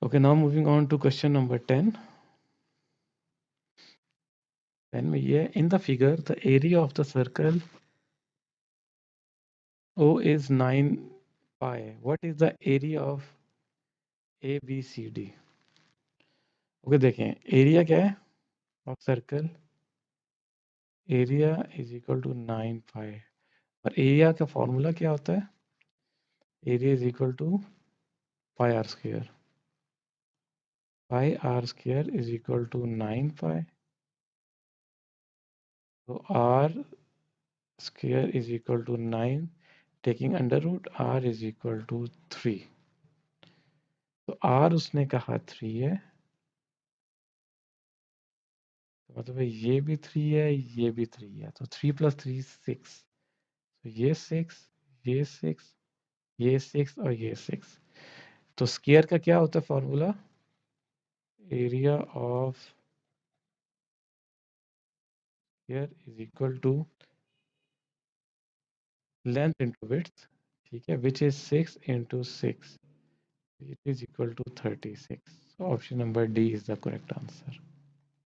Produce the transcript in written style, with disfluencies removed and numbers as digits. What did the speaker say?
Okay, now moving on to question number 10. Then in the figure, the area of the circle O is 9 pi. What is the area of ABCD? Okay देखें, area क्या है of circle, area is equal to 9 pi, और area का formula क्या होता है, area is equal to pi r square, pi r square is equal to 9 pi, तो r square is equal to 9 taking under root r is equal to 3, तो are उसने कहा 3 है, तो मतलब ये भी 3 है, ये भी 3 है, तो 3 + 3 6, तो ये 6, ये 6, ये 6 और ये 6, तो स्क्वायर का क्या होता है formula, area of square is equal to length into width, ठीक है, which is 6 into 6, it is equal to 36, option number D is the correct answer.